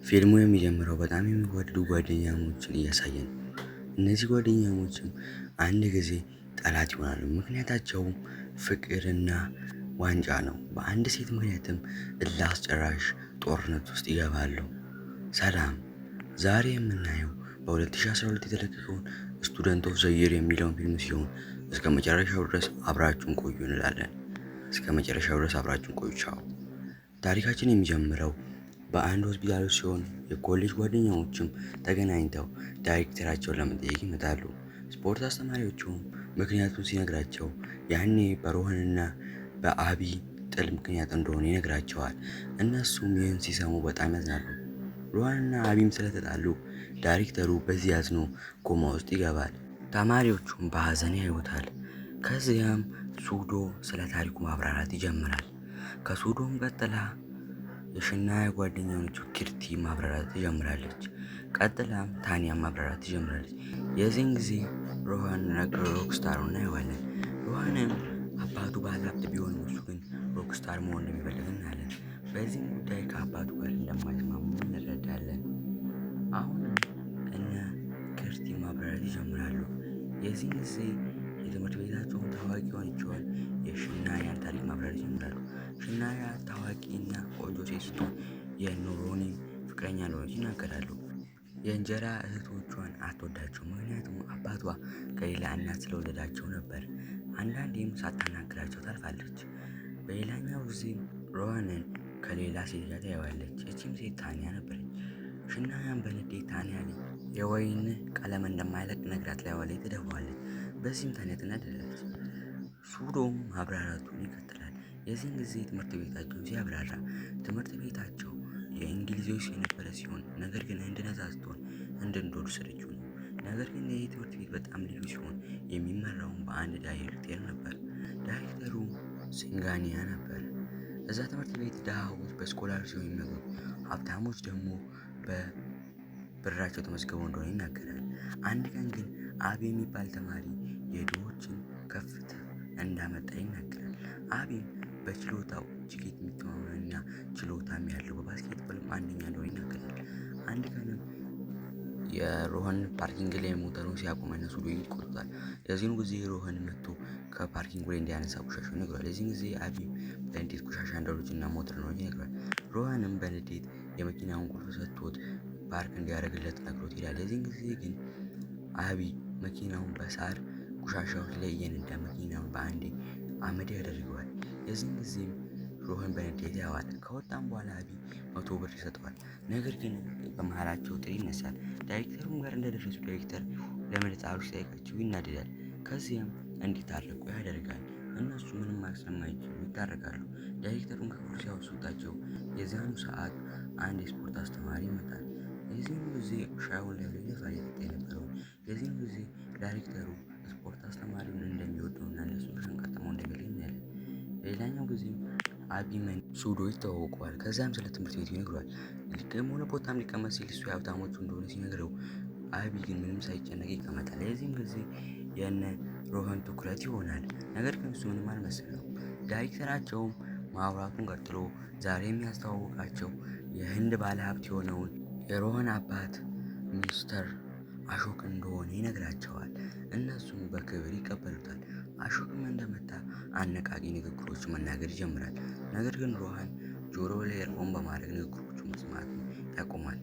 ፊልሙ የሚጀምረው በጣም የሚዋደዱ ጓደኛሞችን እያሳየ ነው። እነዚህ ጓደኛሞችም አንድ ጊዜ ጠላት ይሆናሉ። ምክንያታቸውም ፍቅርና ዋንጫ ነው። በአንድ ሴት ምክንያትም እልህ አስጨራሽ ጦርነት ውስጥ ይገባሉ። ሰላም፣ ዛሬ የምናየው በ2012 የተለቀቀውን ስቱደንት ኦፍ ዘ ይር የሚለውን ፊልም ሲሆን እስከ መጨረሻው ድረስ አብራችሁን ቆዩ እንላለን። እስከ መጨረሻው ድረስ አብራችሁን ቆዩ። ቻው። ታሪካችን የሚጀምረው በአንድ ሆስፒታል ሲሆን የኮሌጅ ጓደኛሞችም ተገናኝተው ዳይሬክተራቸውን ለመጠየቅ ይመጣሉ። ስፖርት አስተማሪዎቹም ምክንያቱን ሲነግራቸው ያኔ በሮህንና በአቢ ጥል ምክንያት እንደሆነ ይነግራቸዋል። እነሱም ይህን ሲሰሙ በጣም ያዝናሉ። ሮሃንና አቢም ስለተጣሉ ዳይሬክተሩ በዚህ አዝኖ ኮማ ውስጥ ይገባል። ተማሪዎቹም በሀዘን ያዩታል። ከዚያም ሱዶ ስለ ታሪኩ ማብራራት ይጀምራል። ከሱዶም ቀጥላ የሽናያ ጓደኛ የሆነችው ኪርቲ ማብራራት ትጀምራለች። ቀጥላም ታኒያ ማብራራት ትጀምራለች። የዚህን ጊዜ ሮሃን ሮክስታሩን እናየዋለን። ሮሃንም አባቱ ባለሀብት ቢሆንም እሱ ግን ሮክስታር መሆን እንደሚፈልግ እናያለን። በዚህም ጉዳይ ከአባቱ ጋር እንደማይስማሙ እንረዳለን። አሁንም እነ ኪርቲ ማብራራት ይጀምራሉ። የዚህን ጊዜ የትምህርት ቤታቸውን ታዋቂ የሆነችውን የሽናያን ታሪክ ማብራራት ይጀምራሉ። ሽናያ ታዋቂና ቆንጆ ሴት ስትሆን የኑሮኒ ፍቅረኛ እንደሆነች ይናገራሉ። የእንጀራ እህቶቿን አትወዳቸው፣ ምክንያቱም አባቷ ከሌላ እናት ስለወለዳቸው ነበር። አንዳንዴም ሳታናግራቸው ታልፋለች። በሌላኛው ጊዜ ሮሃንን ከሌላ ሴት ጋር ታየዋለች። እቺም ሴት ታኒያ ነበረች። ሽናያን በንዴት ታኒያ ላይ የወይን ቀለም እንደማይለቅ ነግራት ላይ ላይ ትደፋዋለች። በዚህም ታኒያ ትናደዳለች። ሱዶም ማብራራቱን ይቀጥላል። የዚህን ጊዜ ትምህርት ቤታቸውን ሲያብራራ ትምህርት ቤታቸው የእንግሊዞች የነበረ ሲሆን ነገር ግን ህንድነዛ ስትሆን ህንድን እንደወሰደችው ነው። ነገር ግን ይህ ትምህርት ቤት በጣም ልዩ ሲሆን የሚመራውን በአንድ ዳይሬክተር ነበር። ዳይሬክተሩ ሲንጋኒያ ነበር። እዛ ትምህርት ቤት ድሃዎች በስኮላር ሲሆን የሚመሩ፣ ሀብታሞች ደግሞ በብራቸው ተመዝግበው እንደሆነ ይናገራል። አንድ ቀን ግን አቢ የሚባል ተማሪ የድሆችን ከፍታ እንዳመጣ ይናገራል። አቢም በችሎታው እጅግ የሚተማመንና ችሎታም ያለው በባስኬትቦልም አንደኛ እንደሆነ ይናገራል። አንድ ቀንም የሮሃን ፓርኪንግ ላይ ሞተሩን ሲያቆም እነሱ ሱዶ ይቆጣል። የዚህኑ ጊዜ ሮሃን መጥቶ ከፓርኪንግ ላይ እንዲያነሳ ቆሻሻውን ይነግረዋል። የዚህን ጊዜ አቢ በንዴት ቆሻሻ እንዳሉትና ሞተር ነው ይነግረዋል። ሮሃንም በንዴት የመኪናውን ቁልፍ ሰጥቶት ፓርክ እንዲያደርግለት ነግሮት ይላል። የዚህን ጊዜ ግን አቢ መኪናውን በሳር ቆሻሻዎች ላይ እየነዳ መኪናውን በአንዴ አመድ ያደርገዋል። የዚህን ጊዜም ሮሃን በንዴት ያዋል። ከወጣም በኋላ አቢ 100 ብር ይሰጠዋል። ነገር ግን በመሃላቸው ጥል ይነሳል። ዳይሬክተሩም ጋር እንደደረሱ ዳይሬክተር ለምን ጻሩ ሲጠይቃቸው ይናደዳል። ከዚያም እንዲታረቁ ያደርጋል። እነሱ ምንም ስለማይችሉ ይታረቃሉ። ዳይሬክተሩን ከክፍሉ ሲያወጡታቸው የዚያኑ ሰዓት አንድ የስፖርት አስተማሪ ይመጣል። የዚህን ጊዜ ሻዩን ላይ ይደፋ የነበረው የዚህን ጊዜ ዳይሬክተሩ ስፖርት አስተማሪውን እንደሚወደውና ለሱ ሸንቀጠመው እንደሚል እናያለን። በሌላኛው ጊዜም አቢመን ሱዶ ይተዋወቀዋል። ከዛም ስለ ትምህርት ቤቱ ይነግረዋል። ደግሞ ቦታም ሊቀመጥ ሲል እሱ የሀብታሞቹ እንደሆነ ሲነግረው አቢ ግን ምንም ሳይጨነቅ ይቀመጣል። የዚህም ጊዜ የነ ሮሃን ትኩረት ይሆናል። ነገር ግን እሱ ምንም አልመሰለውም። ዳይሬክተራቸውም ማውራቱን ቀጥሎ ዛሬ የሚያስተዋውቃቸው የህንድ ባለሀብት የሆነውን የሮሃን አባት ሚስተር አሾክ እንደሆነ ይነግራቸዋል። እነሱም በክብር ይቀበሉታል። አሾክም እንደመጣ አነቃቂ ንግግሮች መናገር ይጀምራል። ነገር ግን ሮሃን ጆሮ ላይ ኤርፎን በማድረግ ንግግሮቹ መስማት ያቆማል።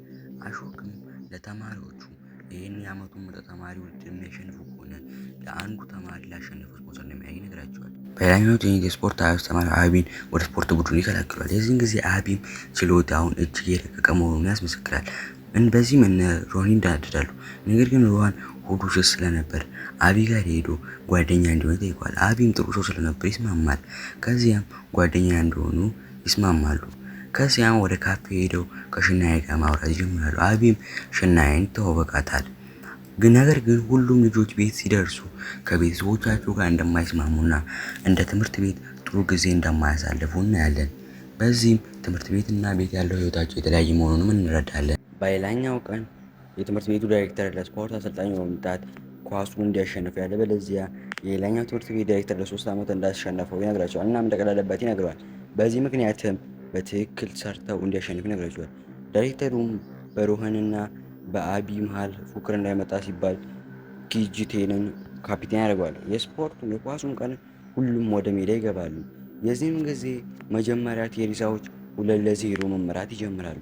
አሾክም ለተማሪዎቹ ይህን የዓመቱን ምርጥ ተማሪ ውድድር የሚያሸንፉ ከሆነ ለአንዱ ተማሪ ላሸነፈው ስፖንሰር እንደሚያገኝ ይነግራቸዋል። በሌላኛው ትዕይንት የስፖርት አስተማሪ አቢን ወደ ስፖርት ቡድኑ ይከላክሏል። የዚህን ጊዜ አቢም ችሎታውን እጅግ የረቀቀ መሆኑን ያስመሰክራል። በዚህም እነ ሮሃን ይናደዳሉ። ነገር ግን ሮሃን ሆዱ ስስ ስለነበር አቢ ጋር ሄዶ ጓደኛ እንዲሆን ይጠይቀዋል። አቢም ጥሩ ሰው ስለነበር ይስማማል። ከዚያም ጓደኛ እንደሆኑ ይስማማሉ። ከዚያም ወደ ካፌ ሄደው ከሽናያ ጋር ማውራት ይጀምራሉ። አቢም ሽናያን ይተዋወቃታል። ነገር ግን ሁሉም ልጆች ቤት ሲደርሱ ከቤተሰቦቻቸው ጋር እንደማይስማሙና እንደ ትምህርት ቤት ጥሩ ጊዜ እንደማያሳልፉ እናያለን። በዚህም ትምህርት ቤትና ቤት ያለው ህይወታቸው የተለያየ መሆኑንም እንረዳለን። በሌላኛው ቀን የትምህርት ቤቱ ዳይሬክተር ለስፖርት አሰልጣኙ በመምጣት ኳሱን እንዲያሸንፉ ያለበለዚያ የሌላኛው ትምህርት ቤት ዳይሬክተር ለ3 ዓመት እንዳሸነፈው ይነግራቸዋል። እናም እንደቀለለበት ይነግረዋል። በዚህ ምክንያትም በትክክል ሰርተው እንዲያሸንፉ ይነግራቸዋል። ዳይሬክተሩም በሮሃንና በአቢ መሃል ፉክር እንዳይመጣ ሲባል ኪጂቴንን ካፒቴን ያደርገዋል። የኳሱን ቀን ሁሉም ወደ ሜዳ ይገባሉ። የዚህም ጊዜ መጀመሪያ ቴሪሳዎች 2-0 መመራት ይጀምራሉ።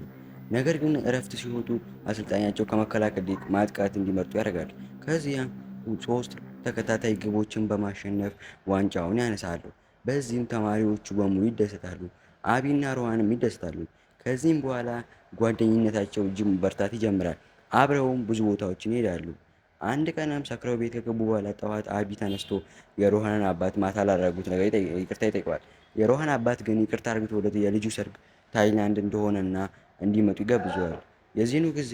ነገር ግን እረፍት ሲወጡ አሰልጣኛቸው ከመከላከል ይልቅ ማጥቃት እንዲመርጡ ያደርጋል። ከዚያም 3 ተከታታይ ግቦችን በማሸነፍ ዋንጫውን ያነሳሉ። በዚህም ተማሪዎቹ በሙሉ ይደሰታሉ። አቢና ሮሃንም ይደሰታሉ። ከዚህም በኋላ ጓደኝነታቸው እጅግ በርታት ይጀምራል። አብረውም ብዙ ቦታዎችን ይሄዳሉ። አንድ ቀንም ሰክረው ቤት ከገቡ በኋላ ጠዋት አቢ ተነስቶ የሮሃንን አባት ማታ ላደረጉት ነገር ይቅርታ ይጠይቀዋል። የሮሃን አባት ግን ይቅርታ አድርጎት የልጁ ሰርግ ታይላንድ እንደሆነና እንዲመጡ ይጋብዘዋል። የዚህኑ ጊዜ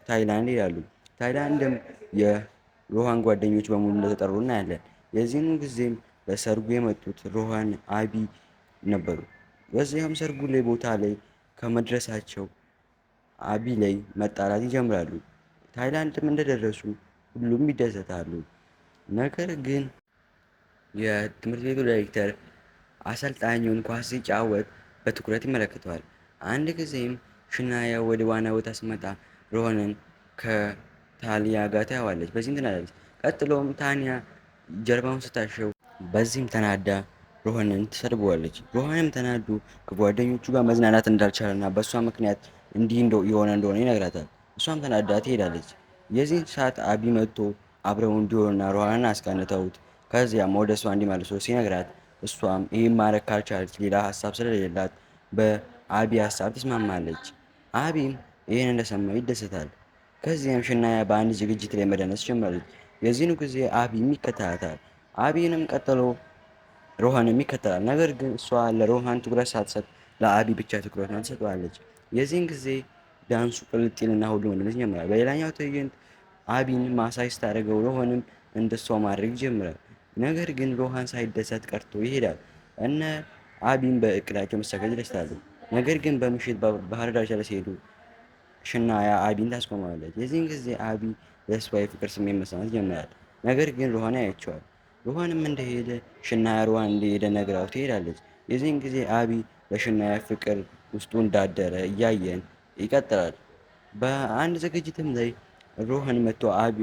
ታይላንድ ይላሉ። ታይላንድም የሮሃን ጓደኞች በሙሉ እንደተጠሩ እናያለን። የዚህኑ ጊዜም ለሰርጉ የመጡት ሮሃን አቢ ነበሩ። በዚያም ሰርጉ ላይ ቦታ ላይ ከመድረሳቸው አቢ ላይ መጣላት ይጀምራሉ። ታይላንድም እንደደረሱ ሁሉም ይደሰታሉ። ነገር ግን የትምህርት ቤቱ ዳይሬክተር አሰልጣኙን ኳስ ሲጫወት በትኩረት ይመለከተዋል። አንድ ጊዜም ሽናያ ወደ ዋና ቦታ ስመጣ ሮሃንን ከታሊያ ጋር ታየዋለች። በዚህም ትናዳለች። ቀጥሎም ታንያ ጀርባውን ስታሸው በዚህም ተናዳ ሮሃንን ትሰድበዋለች። ሮሃንም ተናዱ ከጓደኞቹ ጋር መዝናናት እንዳልቻለና በእሷ ምክንያት እንዲህ የሆነ እንደሆነ ይነግራታል። እሷም ተናዳ ትሄዳለች። የዚህን ሰዓት አቢ መጥቶ አብረው እንዲሆንና ሮሃንን አስቀንተውት ከዚያም ወደ እሷ እንዲመልሶ ሲነግራት እሷም ይህም ማድረግ ካልቻለች ሌላ ሀሳብ ስለሌላት በአቢ ሀሳብ ትስማማለች። አቢም ይህን እንደሰማ ይደሰታል። ከዚያም ሽናያ በአንድ ዝግጅት ላይ መደነስ ጀመረች። የዚህኑ ጊዜ አቢም ይከተላታል። አቢንም ቀጥሎ ሮሃንም ይከተላል። ነገር ግን እሷ ለሮሃን ትኩረት ሳትሰጥ ለአቢ ብቻ ትኩረቷን ትሰጠዋለች። የዚህን ጊዜ ዳንሱ ቅልጥልና ሁሉ መደነስ ይጀምራል። በሌላኛው ትዕይንት አቢን ማሳጅ ስታደርገው ሮሃንም እንደሷ ማድረግ ይጀምራል። ነገር ግን ሮሃን ሳይደሰት ቀርቶ ይሄዳል። እነ አቢን በእቅዳቸው መሳካት ይደስታሉ። ነገር ግን በምሽት ባህር ዳርቻ ላይ ሲሄዱ ሽናያ አቢን ታስቆመዋለች። የዚህን ጊዜ አቢ ለእሷ የፍቅር ስሜት መሰማት ይጀምራል። ነገር ግን ሮሃን ያያቸዋል። ሮሃንም እንደሄደ ሽናያ ሮሃን እንደሄደ ነግራው ትሄዳለች። የዚህን ጊዜ አቢ ለሽናያ ፍቅር ውስጡ እንዳደረ እያየን ይቀጥላል። በአንድ ዝግጅትም ላይ ሮሃን መጥቶ አቢ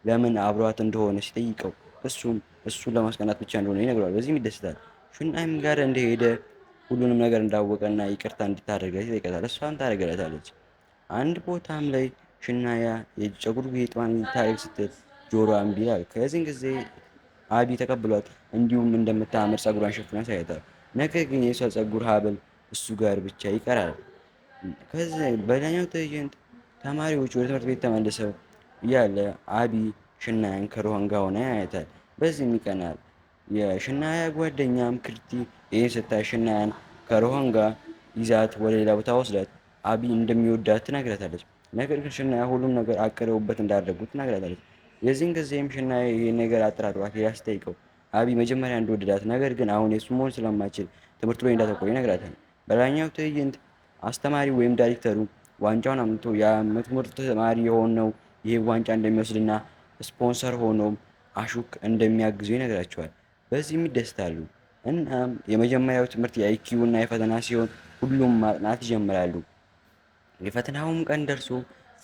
ለምን አብሯት እንደሆነ ሲጠይቀው እሱን ለማስቀናት ብቻ እንደሆነ ይነግረዋል። በዚህም ይደስታል። ሽናይም ጋር እንደሄደ ሁሉንም ነገር እንዳወቀና ይቅርታ እንድታደርግለት ይጠይቃታል። እሷም ታደርግለታለች። አንድ ቦታም ላይ ሽናያ የፀጉር ጌጧን ልታደርግ ስትል ጆሮ እምቢ ይላል። ከዚህን ጊዜ አቢ ተቀብሏት እንዲሁም እንደምታምር ፀጉሯን ሸፍና ያሳያታል። ነገር ግን የሷ ፀጉር ሀብል እሱ ጋር ብቻ ይቀራል። ከዚህ በሌላኛው ትዕይንት ተማሪዎች ወደ ትምህርት ቤት ተመልሰው እያለ አቢ ሽናያን ከሮሃን ጋር ሆና ያያታል። በዚህም ይቀናል። የሽናያ ጓደኛም ክርቲ ይህን ስታይ ሽናያን ከሮሃን ጋር ይዛት ወደ ሌላ ቦታ ወስዳት አቢ እንደሚወዳት ትነግራታለች። ነገር ግን ሽናያ ሁሉም ነገር አቅደውበት እንዳደረጉት ትነግራታለች። የዚህን ጊዜም ሽናያ ይህን ነገር አጠራጥሯት ሄዳ ስትጠይቀው አቢ መጀመሪያ እንደወደዳት ነገር ግን አሁን የሱ መሆን ስለማይችል ትምህርቱ ላይ እንዳተኮረ ይነግራታል። በላይኛው ትዕይንት አስተማሪ ወይም ዳይሬክተሩ ዋንጫውን አምጥቶ የትምህርት ተማሪ የሆነው ይህ ዋንጫ እንደሚወስድና ስፖንሰር ሆኖም አሹክ እንደሚያግዙ ይነግራቸዋል። በዚህም ይደስታሉ። እናም የመጀመሪያው ትምህርት የአይኪው እና የፈተና ሲሆን ሁሉም ማጥናት ይጀምራሉ። የፈተናውም ቀን ደርሶ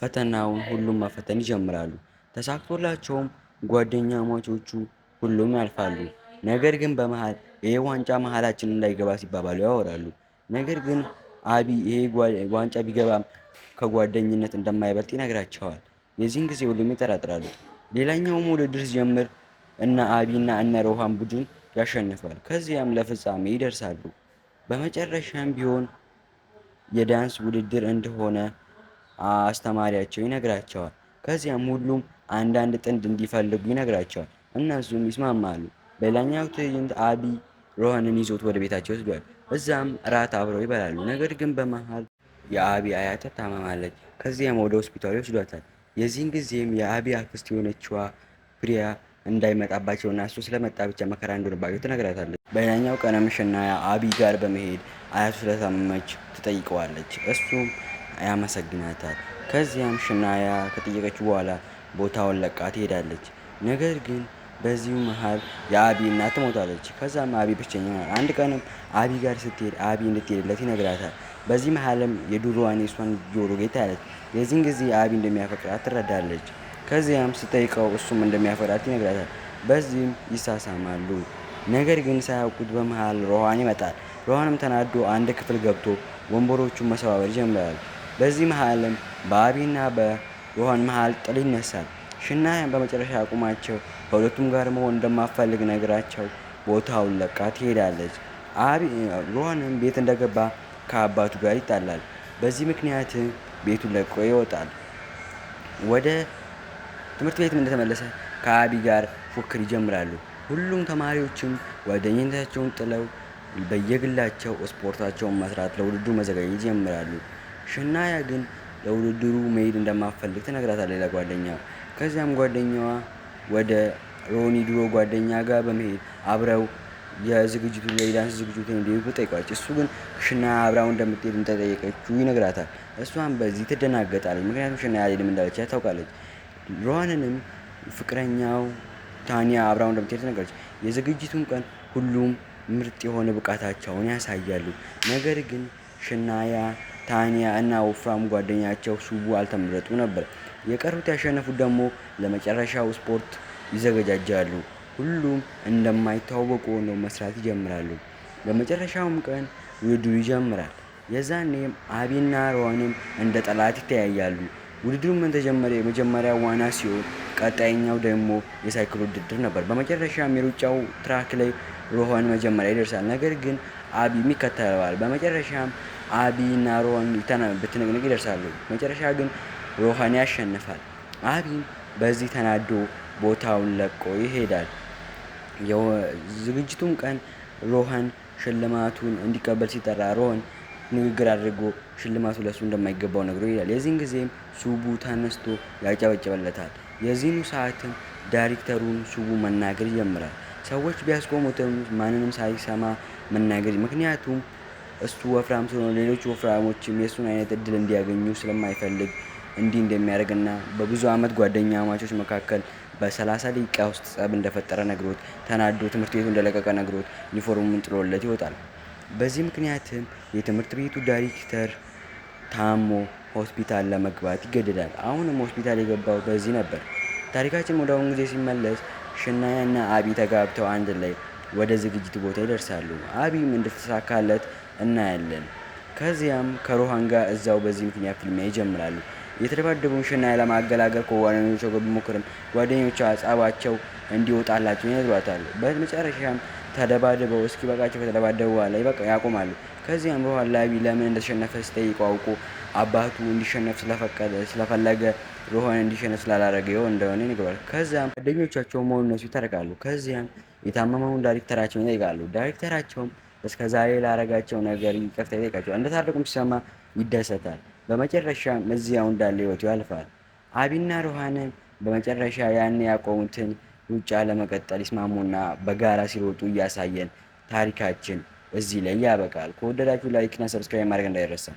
ፈተናውን ሁሉም መፈተን ይጀምራሉ። ተሳክቶላቸውም ጓደኛማቾቹ ሁሉም ያልፋሉ። ነገር ግን በመሃል ይሄ ዋንጫ መሃላችን እንዳይገባ ሲባባሉ ያወራሉ። ነገር ግን አቢ ይሄ ዋንጫ ቢገባም ከጓደኝነት እንደማይበልጥ ይነግራቸዋል። የዚህን ጊዜ ሁሉም ይጠራጥራሉ። ሌላኛውም ውድድር ሲጀምር እነ አቢ እና እነ ሮሃን ቡድን ያሸንፋል። ከዚያም ለፍጻሜ ይደርሳሉ። በመጨረሻም ቢሆን የዳንስ ውድድር እንደሆነ አስተማሪያቸው ይነግራቸዋል። ከዚያም ሁሉም አንዳንድ ጥንድ እንዲፈልጉ ይነግራቸዋል። እነሱም ይስማማሉ። በሌላኛው ትዕይንት አቢ ሮሃንን ይዞት ወደ ቤታቸው ይወስዷል። እዛም እራት አብረው ይበላሉ። ነገር ግን በመሃል የአቢ አያት ታመማለች። ከዚያም ወደ ሆስፒታል ይወስዷታል። የዚህን ጊዜም የአቢ አክስት የሆነችዋ ፕሪያ እንዳይመጣባቸውና እሱ ስለመጣ ብቻ መከራ እንደሆነባቸው ትነግራታለች። በሌላኛው ቀንም ሽናያ አቢ ጋር በመሄድ አያቱ ስለታመመች ትጠይቀዋለች። እሱም ያመሰግናታል። ከዚያም ሽናያ ከጠየቀችው በኋላ ቦታውን ለቃ ትሄዳለች። ነገር ግን በዚሁ መሃል የአቢ እናት ትሞታለች። ከዛም አቢ ብቸኛ ይሆናል። አንድ ቀንም አቢ ጋር ስትሄድ አቢ እንድትሄድለት ይነግራታል። በዚህ መሀልም የድሮዋን የሷን ጆሮ ጌጥ ታያለች። የዚህን ጊዜ አቢ እንደሚያፈቅራት ትረዳለች። ከዚያም ስጠይቀው እሱም እንደሚያፈቅራት ይነግራታል። በዚህም ይሳሳማሉ። ነገር ግን ሳያውቁት በመሃል ሮሃን ይመጣል። ሮሃንም ተናዶ አንድ ክፍል ገብቶ ወንበሮቹን መሰባበር ይጀምራል። በዚህ መሃልም በአቢና በሮሃን መሃል ጥል ይነሳል። ሽናያን በመጨረሻ አቁማቸው ከሁለቱም ጋር መሆን እንደማፈልግ ነግራቸው ቦታውን ለቃ ትሄዳለች። ሮሃንም ቤት እንደገባ ከአባቱ ጋር ይጣላል። በዚህ ምክንያት ቤቱን ለቆ ይወጣል። ወደ ትምህርት ቤትም እንደተመለሰ ከአቢ ጋር ፉክክር ይጀምራሉ። ሁሉም ተማሪዎችም ጓደኝነታቸውን ጥለው በየግላቸው ስፖርታቸውን መስራት ለውድድሩ መዘጋጀት ይጀምራሉ። ሽናያ ግን ለውድድሩ መሄድ እንደማትፈልግ ትነግራታለች ለጓደኛዋ። ከዚያም ጓደኛዋ ወደ ሮኒ ድሮ ጓደኛ ጋር በመሄድ አብረው የዝግጅቱ የዳንስ ዝግጅቱ እንዲሄዱ ጠይቋች። እሱ ግን ሽናያ አብራው እንደምትሄድ እንደጠየቀችው ይነግራታል። እሷም በዚህ ትደናገጣለች፣ ምክንያቱም ሽናያ አልሄድም እንዳለች ታውቃለች። ሮሃንንም ፍቅረኛው ታኒያ አብራው እንደምትሄድ ተነገረች። የዝግጅቱን ቀን ሁሉም ምርጥ የሆነ ብቃታቸውን ያሳያሉ። ነገር ግን ሽናያ፣ ታኒያ እና ወፍራም ጓደኛቸው ሱቡ አልተመረጡ ነበር። የቀሩት ያሸነፉት ደግሞ ለመጨረሻው ስፖርት ይዘገጃጃሉ። ሁሉም እንደማይተዋወቁ ሆነው መስራት ይጀምራሉ። በመጨረሻውም ቀን ውድድሩ ይጀምራል። የዛኔም አቢና ሮሃንም እንደ ጠላት ይተያያሉ። ውድድሩም እንደተጀመረ የመጀመሪያው ዋና ሲሆን ቀጣይኛው ደግሞ የሳይክል ውድድር ነበር። በመጨረሻም የሩጫው ትራክ ላይ ሮሃን መጀመሪያ ይደርሳል። ነገር ግን አቢ ይከተለዋል። በመጨረሻም አቢ እና ሮሃን በትንቅንቅ ይደርሳሉ። መጨረሻ ግን ሮሃን ያሸንፋል። አቢም በዚህ ተናዶ ቦታውን ለቆ ይሄዳል። የዝግጅቱን ቀን ሮሃን ሽልማቱን እንዲቀበል ሲጠራ ሮሃን ንግግር አድርጎ ሽልማቱ ለሱ እንደማይገባው ነግሮ ይላል። የዚህን ጊዜም ሱቡ ተነስቶ ያጨበጭበለታል። የዚህኑ ሰዓትም ዳይሬክተሩን ሱቡ መናገር ይጀምራል። ሰዎች ቢያስቆሙትም ማንንም ሳይሰማ መናገር፣ ምክንያቱም እሱ ወፍራም ስለሆነ ሌሎች ወፍራሞችም የእሱን አይነት እድል እንዲያገኙ ስለማይፈልግ እንዲህ እንደሚያደርግና በብዙ አመት ጓደኛ ማቾች መካከል በ30 ደቂቃ ውስጥ ጸብ እንደፈጠረ ነግሮት ተናዶ ትምህርት ቤቱ እንደለቀቀ ነግሮት ዩኒፎርሙን ጥሎለት ይወጣል። በዚህ ምክንያትም የትምህርት ቤቱ ዳይሬክተር ታሞ ሆስፒታል ለመግባት ይገደዳል። አሁንም ሆስፒታል የገባው በዚህ ነበር። ታሪካችን ወደ አሁን ጊዜ ሲመለስ ሽናያ እና አቢ ተጋብተው አንድ ላይ ወደ ዝግጅት ቦታ ይደርሳሉ። አቢም እንደተሳካለት እናያለን። ከዚያም ከሮሃን ጋር እዛው በዚህ ምክንያት ፍልሚያ ይጀምራሉ። የተደባደቡን ሽናያ ለማገላገል ከጓደኞቿ ጋር ቢሞክርም ጓደኞቿ ጸባቸው እንዲወጣላቸው ይነግሯታል። በመጨረሻም ተደባድበው እስኪበቃቸው ከተደባደቡ በኋላ ያቆማሉ። ከዚያም ሮሃን ለአቢ ለምን እንደተሸነፈ ሲጠይቀው አውቆ አባቱ እንዲሸነፍ ስለፈለገ ሮሃን እንዲሸነፍ ስላላረገ እንደሆነ ይነግሯል። ከዚያም ጓደኞቻቸው መሆኑን እነሱ ይታረቃሉ። ከዚያም የታመመውን ዳይሬክተራቸውን ይጠይቃሉ። ዳይሬክተራቸውም እስከዛሬ ላረጋቸው ነገር ይቅርታ ይጠይቃቸዋል። እንደታረቁም ሲሰማ ይደሰታል። በመጨረሻም እዚያው እንዳለ ህይወቱ ያልፋል። አቢና ሮሃንን በመጨረሻ ያን ያቆሙትን ሩጫ ለመቀጠል ይስማሙና በጋራ ሲሮጡ እያሳየን ታሪካችን እዚህ ላይ ያበቃል። ከወደዳችሁ ላይክ እና ሰብስክራይብ ማድረግ እንዳይረሳ።